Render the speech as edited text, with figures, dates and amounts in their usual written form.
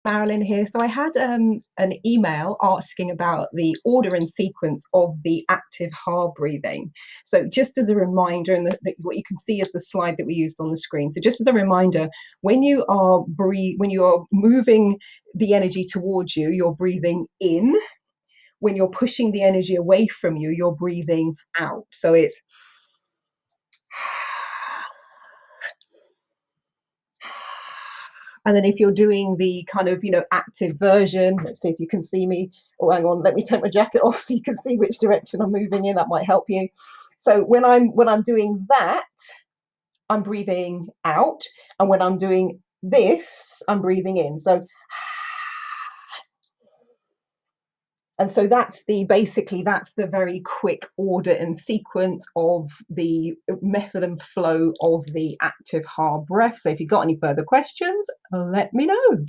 Marilyn here. So I had an email asking about the order and sequence of the active heart breathing. So just as a reminder, and what you can see is the slide that we used on the screen. So just as a reminder, when you are moving the energy towards you, you're breathing in. When you're pushing the energy away from you, you're breathing out. So it's and then if you're doing the kind of, active version, let's see if you can see me. Oh, hang on, let me take my jacket off so you can see which direction I'm moving in. That might help you. So when I'm doing that, I'm breathing out. And when I'm doing this, I'm breathing in. So and so that's the very quick order and sequence of the method and flow of the active heart breath. So if you've got any further questions, let me know.